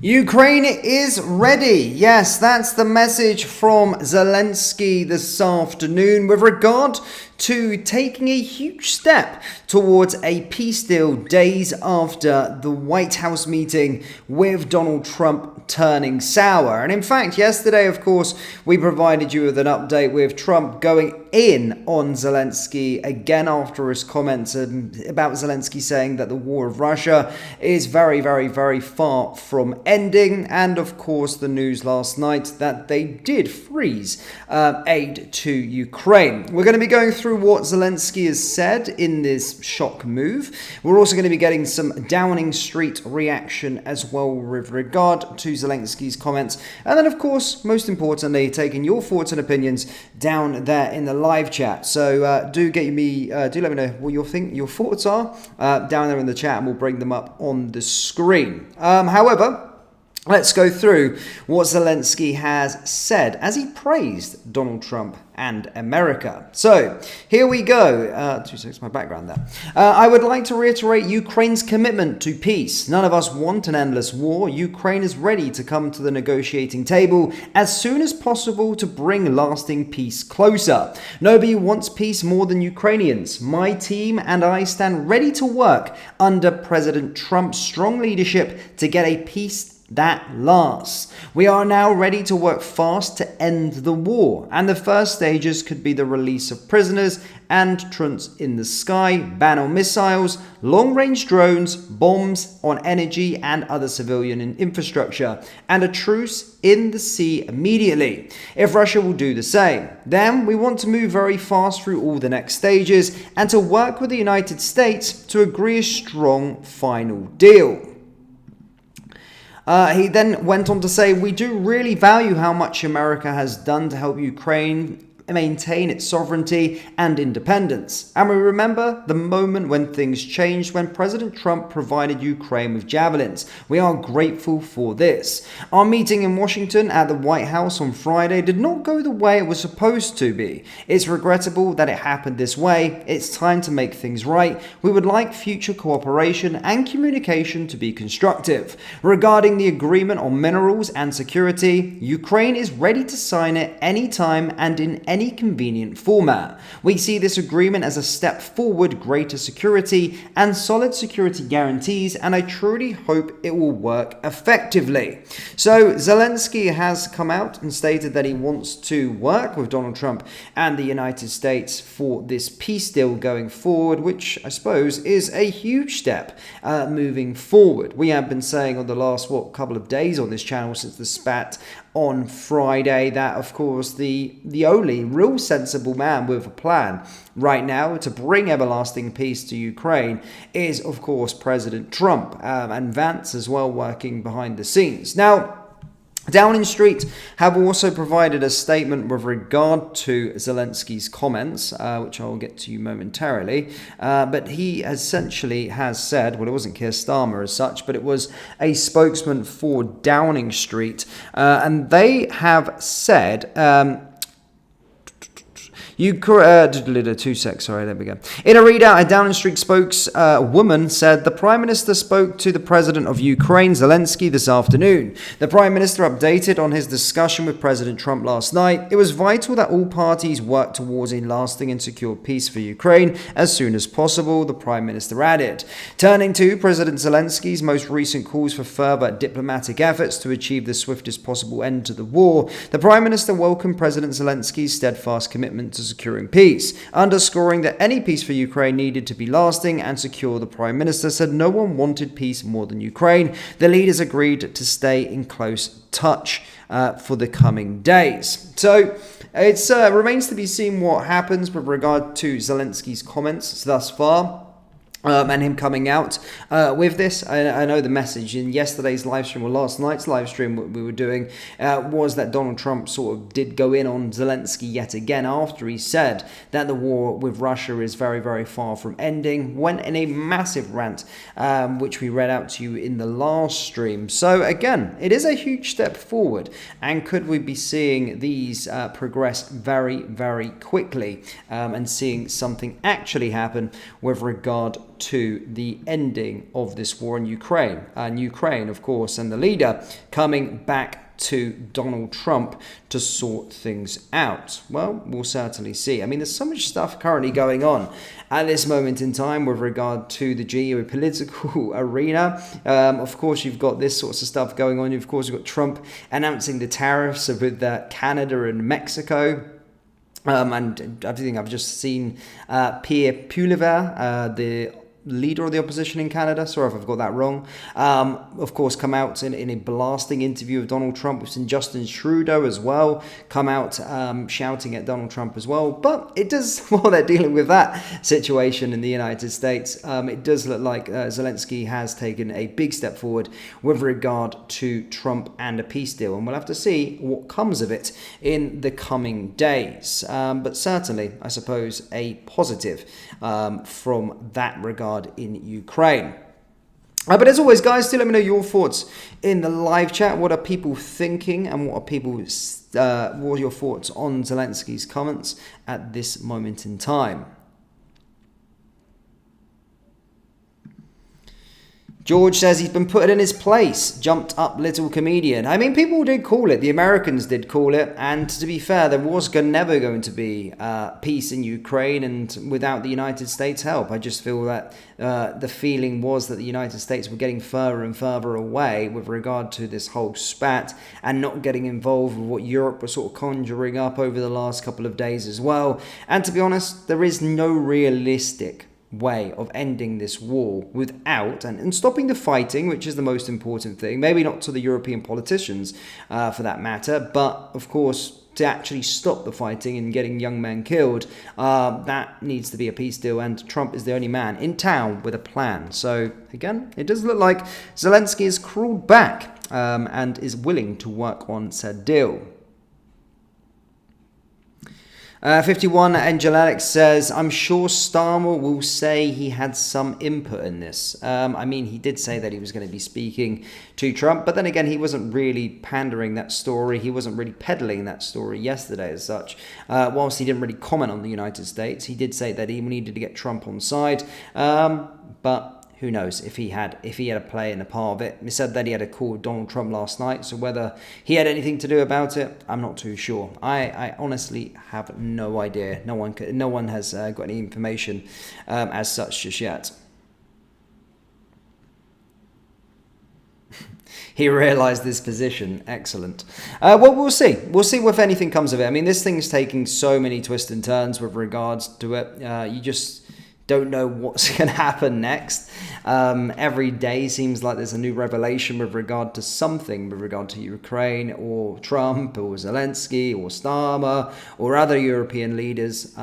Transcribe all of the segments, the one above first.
Ukraine is ready. Yes, that's the message from Zelensky this afternoon with regard to taking a huge step towards a peace deal days after the White House meeting with Donald Trump turning sour. And in fact, yesterday, of course, we provided you with an update with Trump going in on Zelensky again after his comments about Zelensky saying that the war of Russia is very, very, very far from ending. And of course, the news last night that they did freeze aid to Ukraine. We're going to be going through what Zelensky has said in this shock move. We're also going to be getting some Downing Street reaction as well with regard to Zelensky's comments. And then, of course, most importantly, taking your thoughts and opinions down there in the live chat. So do let me know what your thoughts are down there in the chat, and we'll bring them up on the screen. However, let's go through what Zelensky has said as he praised Donald Trump and America. So here we go. 2 seconds, my background there. I would like to reiterate Ukraine's commitment to peace. None of us want an endless war. Ukraine is ready to come to the negotiating table as soon as possible to bring lasting peace closer. Nobody wants peace more than Ukrainians. My team and I stand ready to work under President Trump's strong leadership to get a peace that lasts. We are now ready to work fast to end the war, and the first stages could be the release of prisoners and trunks in the sky, ban on missiles, long-range drones, bombs on energy and other civilian infrastructure, and a truce in the sea immediately. If Russia will do the same, then we want to move very fast through all the next stages and to work with the United States to agree a strong final deal. He then went on to say, we do really value how much America has done to help Ukraine maintain its sovereignty and independence. And we remember the moment when things changed when President Trump provided Ukraine with javelins. We are grateful for this. Our meeting in Washington at the White House on Friday did not go the way it was supposed to be. It's regrettable that it happened this way. It's time to make things right. We would like future cooperation and communication to be constructive. Regarding the agreement on minerals and security, Ukraine is ready to sign it anytime and in any convenient format. We see this agreement as a step forward, greater security and solid security guarantees, and I truly hope it will work effectively. So Zelensky has come out and stated that he wants to work with Donald Trump and the United States for this peace deal going forward, which I suppose is a huge step moving forward. We have been saying on the last couple of days on this channel since the spat on Friday that, of course, the only real sensible man with a plan right now to bring everlasting peace to Ukraine is, of course, President Trump, and Vance as well working behind the scenes. Now, Downing Street have also provided a statement with regard to Zelensky's comments, which I'll get to you momentarily. But he essentially has said, well, it wasn't Keir Starmer as such, but it was a spokesman for Downing Street. And they have said... 2 secs, sorry, there we go. In a readout, a Downing Street spokeswoman said the Prime Minister spoke to the President of Ukraine, Zelensky, this afternoon. The Prime Minister updated on his discussion with President Trump last night. It was vital that all parties work towards a lasting and secure peace for Ukraine as soon as possible, the Prime Minister added. Turning to President Zelensky's most recent calls for further diplomatic efforts to achieve the swiftest possible end to the war, the Prime Minister welcomed President Zelensky's steadfast commitment to securing peace, underscoring that any peace for Ukraine needed to be lasting and secure. The Prime Minister said no one wanted peace more than Ukraine. The leaders agreed to stay in close touch for the coming days. So it remains to be seen what happens with regard to Zelensky's comments thus far. And him coming out with this. I know the message in yesterday's live stream, or last night's live stream, what we were doing was that Donald Trump sort of did go in on Zelensky yet again after he said that the war with Russia is very, very far from ending. Went in a massive rant, which we read out to you in the last stream. So again, it is a huge step forward. And could we be seeing these progress very, very quickly and seeing something actually happen with regard to the ending of this war in Ukraine. And Ukraine, of course, and the leader coming back to Donald Trump to sort things out. Well, we'll certainly see. I mean, there's so much stuff currently going on at this moment in time with regard to the geopolitical arena. Of course, you've got this sorts of stuff going on. Of course, you've got Trump announcing the tariffs with Canada and Mexico. And I think I've just seen Pierre Poilievre, the leader of the opposition in Canada, sorry if I've got that wrong, of course come out in a blasting interview of Donald Trump. We've seen Justin Trudeau as well come out shouting at Donald Trump as well. But it does, while they're dealing with that situation in the United States, it does look like Zelensky has taken a big step forward with regard to Trump and a peace deal, and we'll have to see what comes of it in the coming days. But certainly, I suppose, a positive from that regard in Ukraine. But as always, guys, do let me know your thoughts in the live chat. What are people thinking, and what are your thoughts on Zelensky's comments at this moment in time? George says he's been put in his place. Jumped up little comedian. I mean, people did call it. The Americans did call it. And to be fair, there was never going to be peace in Ukraine and without the United States' help. I just feel that the feeling was that the United States were getting further and further away with regard to this whole spat and not getting involved with what Europe was sort of conjuring up over the last couple of days as well. And to be honest, there is no realistic way of ending this war without and stopping the fighting, which is the most important thing. Maybe not to the European politicians for that matter, but of course to actually stop the fighting and getting young men killed, that needs to be a peace deal, and Trump is the only man in town with a plan. So again, it does look like Zelensky has crawled back and is willing to work on said deal. 51 Angelic says, I'm sure Starmer will say he had some input in this. I mean, he did say that he was going to be speaking to Trump, but then again, he wasn't really pandering that story. He wasn't really peddling that story yesterday as such. Whilst he didn't really comment on the United States, he did say that he needed to get Trump on side. But who knows if he had a play in a part of it. He said that he had a call with Donald Trump last night, so whether he had anything to do about it, I'm not too sure. I honestly have no idea. No one has got any information as such just yet. He realised this position. Excellent. Well, we'll see. We'll see if anything comes of it. I mean, this thing's taking so many twists and turns with regards to it. You just don't know what's going to happen next. Every day seems like there's a new revelation with regard to something, with regard to Ukraine or Trump or Zelensky or Starmer or other European leaders.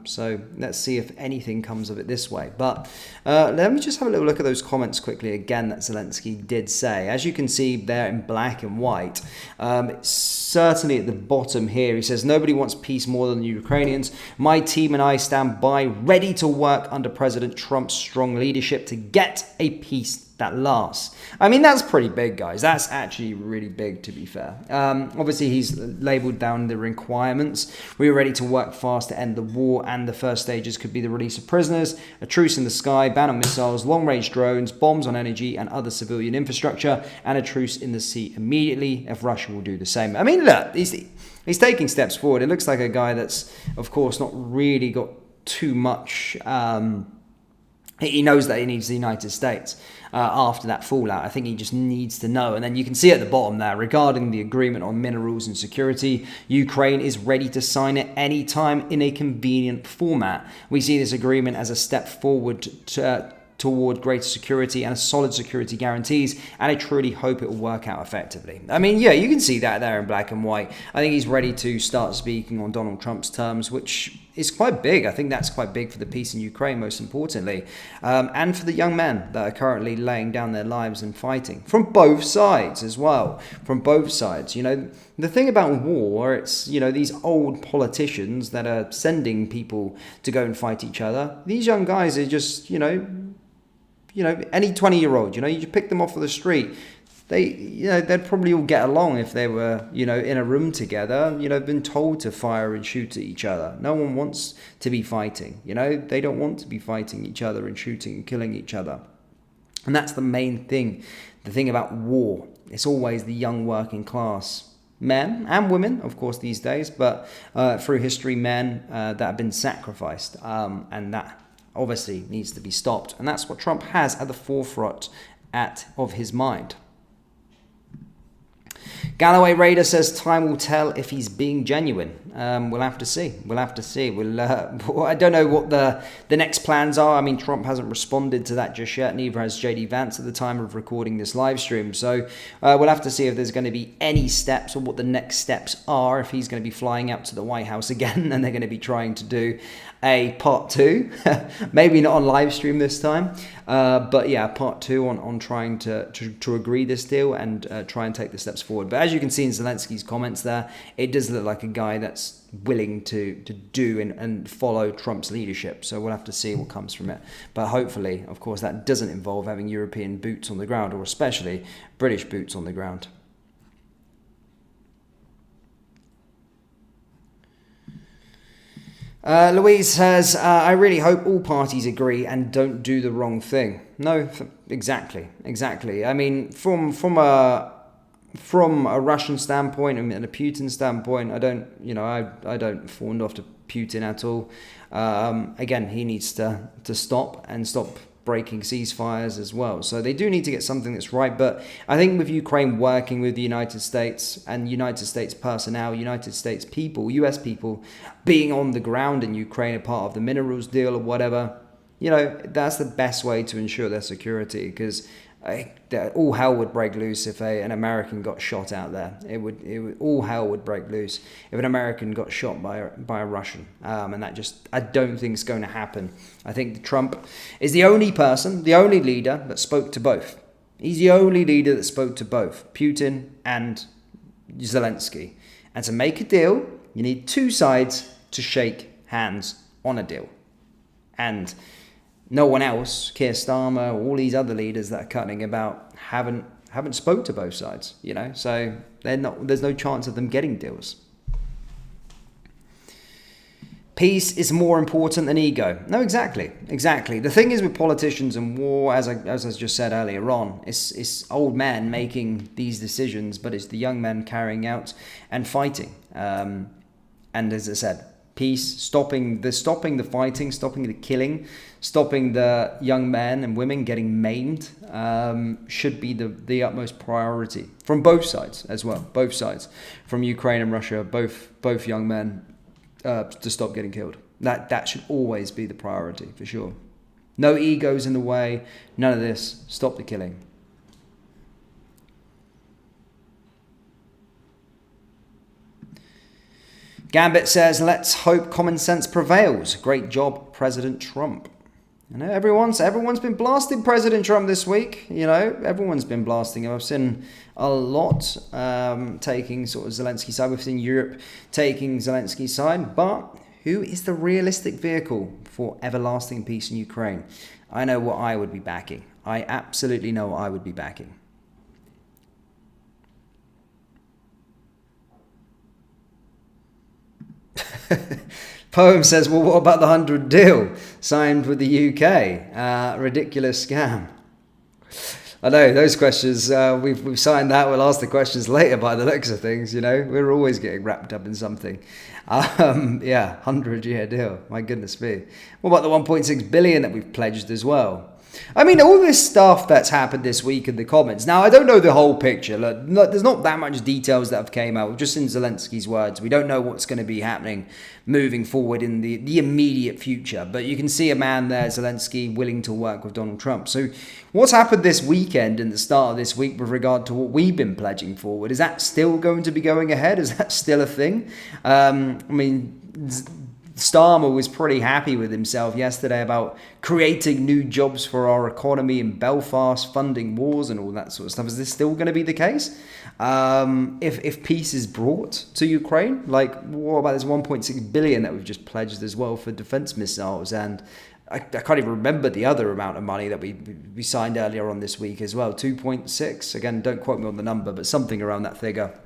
So let's see if anything comes of it this way. But let me just have a little look at those comments quickly again that Zelensky did say. As you can see there in black and white, it's certainly at the bottom here. He says, nobody wants peace more than the Ukrainians. My team and I stand by, ready to work under President Trump's strong leadership to get a peace that lasts. I mean, that's pretty big, guys. That's actually really big, to be fair. Obviously, he's labelled down the requirements. We are ready to work fast to end the war, and the first stages could be the release of prisoners, a truce in the sky, ban on missiles, long-range drones, bombs on energy and other civilian infrastructure, and a truce in the sea immediately if Russia will do the same. I mean, look, he's taking steps forward. It looks like a guy that's, of course, not really got too much. He knows that he needs the United States after that fallout. I think he just needs to know. And then you can see at the bottom there, regarding the agreement on minerals and security, Ukraine is ready to sign it anytime in a convenient format. We see this agreement as a step forward toward greater security and a solid security guarantees, and I truly hope it will work out effectively. I mean, yeah, you can see that there in black and white. I think he's ready to start speaking on Donald Trump's terms, which is quite big. I think that's quite big for the peace in Ukraine, most importantly, and for the young men that are currently laying down their lives and fighting from both sides as well. From both sides, you know, the thing about war, it's, you know, these old politicians that are sending people to go and fight each other. These young guys are just, you know, any 20-year-old, you know, you pick them off of the street, they'd probably all get along if they were, in a room together, been told to fire and shoot at each other. No one wants to be fighting, they don't want to be fighting each other and shooting and killing each other. And that's the main thing. The thing about war, it's always the young working class, men and women, of course, these days, but through history, men that have been sacrificed. And that obviously needs to be stopped. And that's what Trump has at the forefront of his mind. Galloway Raider says time will tell if he's being genuine. We'll have to see. I don't know what the next plans are. I mean, Trump hasn't responded to that just yet. Neither has JD Vance at the time of recording this live stream. So we'll have to see if there's going to be any steps or what the next steps are. If he's going to be flying out to the White House again, and they're going to be trying to do a part 2, maybe not on live stream this time, but yeah, part 2 on trying to agree this deal and try and take the steps forward. But as you can see in Zelensky's comments there, it does look like a guy that's willing to do and follow Trump's leadership. So we'll have to see what comes from it. But hopefully, of course, that doesn't involve having European boots on the ground, or especially British boots on the ground. Louise says, I really hope all parties agree and don't do the wrong thing. No, exactly. I mean, from a Russian standpoint and a Putin standpoint, I don't fawn off to Putin at all. Again, he needs to stop breaking ceasefires as well. So they do need to get something that's right. But I think with Ukraine working with the United States and United States personnel, United States people, US people being on the ground in Ukraine, a part of the minerals deal or whatever, that's the best way to ensure their security, because all hell would break loose if an American got shot out there. All hell would break loose if an American got shot by a Russian, and that I don't think it's going to happen. I think Trump is the only leader that spoke to both. He's the only leader that spoke to both Putin and Zelensky. And to make a deal, you need two sides to shake hands on a deal. And no one else, Keir Starmer, all these other leaders that are cutting about, haven't spoke to both sides, so there's no chance of them getting deals. Peace is more important than ego. No, exactly. The thing is with politicians and war, as I just said earlier on, it's old men making these decisions, but it's the young men carrying out and fighting. And as I said, peace, stopping the fighting, stopping the killing, stopping the young men and women getting maimed, should be the utmost priority from both sides as well. Both sides, from Ukraine and Russia, both young men to stop getting killed. That should always be the priority for sure. No egos in the way. None of this. Stop the killing. Gambit says, let's hope common sense prevails. Great job, President Trump. Everyone's been blasting President Trump this week. Everyone's been blasting him. I've seen a lot taking sort of Zelensky's side. We've seen Europe taking Zelensky's side. But who is the realistic vehicle for everlasting peace in Ukraine? I know what I would be backing. I absolutely know what I would be backing. Poem says, well, what about the 100 deal signed with the UK? Ridiculous scam. I know, those questions, we've signed that. We'll ask the questions later by the looks of things, We're always getting wrapped up in something. 100-year deal. My goodness me. What about the 1.6 billion that we've pledged as well? I mean, all this stuff that's happened this week in the comments. Now, I don't know the whole picture. Look, there's not that much details that have came out. Just in Zelensky's words, we don't know what's going to be happening moving forward in the immediate future. But you can see a man there, Zelensky, willing to work with Donald Trump. So what's happened this weekend and the start of this week with regard to what we've been pledging forward? Is that still going to be going ahead? Is that still a thing? Starmer was pretty happy with himself yesterday about creating new jobs for our economy in Belfast, funding wars and all that sort of stuff. Is this still going to be the case? If peace is brought to Ukraine, what about this 1.6 billion that we've just pledged as well for defense missiles and I can't even remember the other amount of money that we signed earlier on this week as well. 2.6. Again, don't quote me on the number, but something around that figure.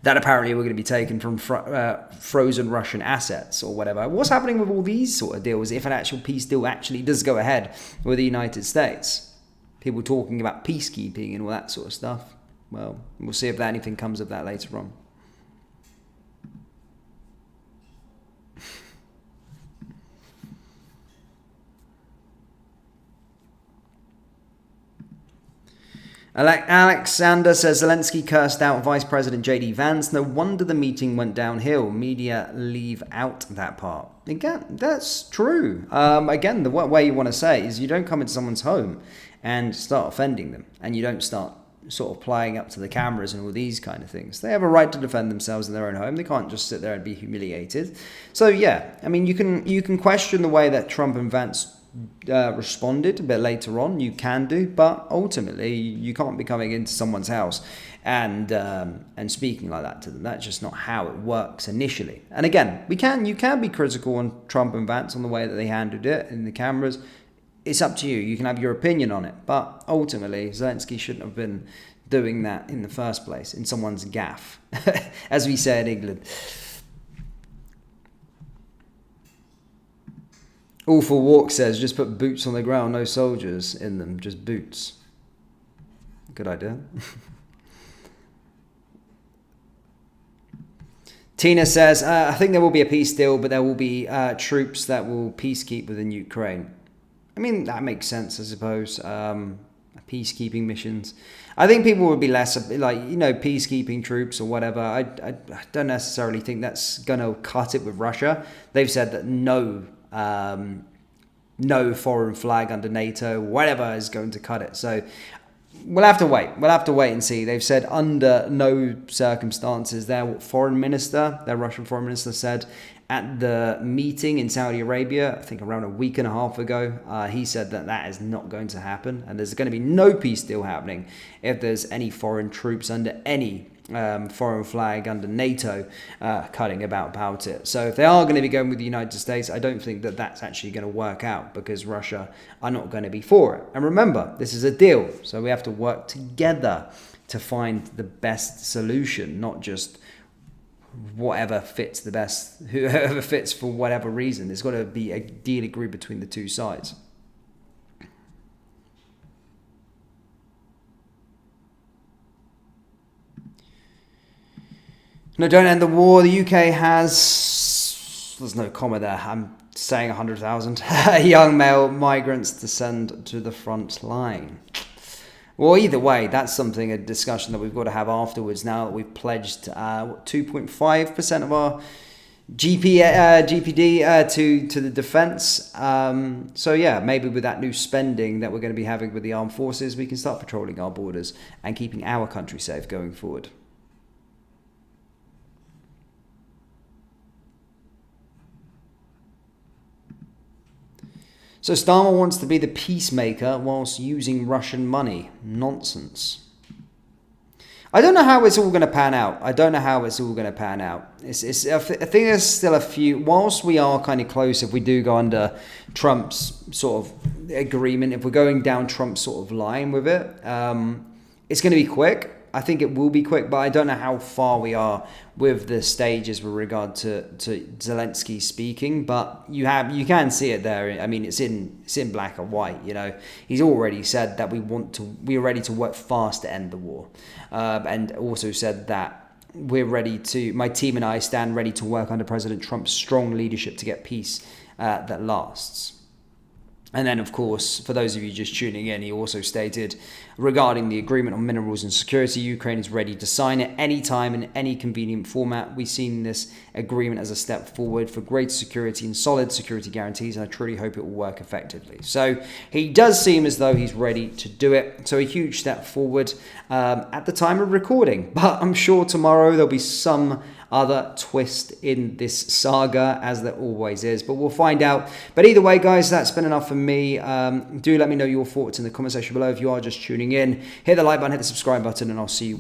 That apparently we're going to be taken from frozen Russian assets or whatever. What's happening with all these sort of deals if an actual peace deal actually does go ahead with the United States? People talking about peacekeeping and all that sort of stuff. Well, we'll see if anything comes of that later on. Alexander says Zelensky cursed out Vice President J.D. Vance. No wonder the meeting went downhill. Media leave out that part. Again, that's true. Again, the way you want to say is you don't come into someone's home and start offending them. And you don't start sort of playing up to the cameras and all these kind of things. They have a right to defend themselves in their own home. They can't just sit there and be humiliated. So yeah, I mean, you can question the way that Trump and Vance responded a bit later on. You can do, but ultimately you can't be coming into someone's house and speaking like that to them. That's just not how it works initially. And again, you can be critical on Trump and Vance on the way that they handled it in the cameras. It's up to you. You can have your opinion on it, but ultimately Zelensky shouldn't have been doing that in the first place in someone's gaff, as we say in England. Awful Walk says, just put boots on the ground, no soldiers in them, just boots. Good idea. Tina says, I think there will be a peace deal, but there will be troops that will peacekeep within Ukraine. I mean, that makes sense, I suppose. Peacekeeping missions. I think people would be less like, peacekeeping troops or whatever. I don't necessarily think that's going to cut it with Russia. They've said that no foreign flag under NATO, whatever, is going to cut it. So we'll have to wait. We'll have to wait and see. They've said under no circumstances. Their Russian foreign minister said at the meeting in Saudi Arabia, I think around a week and a half ago, he said that is not going to happen. And there's going to be no peace deal happening if there's any foreign troops under any foreign flag under NATO cutting about it. So if they are going to be going with the United States, I don't think that that's actually going to work out because Russia are not going to be for it. And remember, this is a deal. So we have to work together to find the best solution, not just whatever fits the best, whoever fits for whatever reason. There's got to be a deal agreed between the two sides. No, don't end the war. The UK has, there's no comma there, I'm saying 100,000 young male migrants to send to the front line. Well, either way, that's a discussion that we've got to have afterwards now that we've pledged 2.5% of our GPD to the defence. So yeah, maybe with that new spending that we're going to be having with the armed forces, we can start patrolling our borders and keeping our country safe going forward. So Starmer wants to be the peacemaker whilst using Russian money. Nonsense. I don't know how it's all going to pan out. I think there's still a few. Whilst we are kind of close, if we do go under Trump's sort of agreement, if we're going down Trump's sort of line with it, it's going to be quick. I think it will be quick, but I don't know how far we are with the stages with regard to Zelensky speaking. But you can see it there. I mean, it's in black and white. He's already said that we're ready to work fast to end the war, and also said that my team and I stand ready to work under President Trump's strong leadership to get peace that lasts. And then, of course, for those of you just tuning in, he also stated, regarding the agreement on minerals and security, Ukraine is ready to sign it anytime in any convenient format. We've seen this agreement as a step forward for greater security and solid security guarantees, and I truly hope it will work effectively. So he does seem as though he's ready to do it. So a huge step forward at the time of recording. But I'm sure tomorrow there'll be some other twist in this saga, as there always is, but we'll find out. But either way, guys, that's been enough for me. Do let me know your thoughts in the comment section below. If you are just tuning in, hit the like button, hit the subscribe button, and I'll see you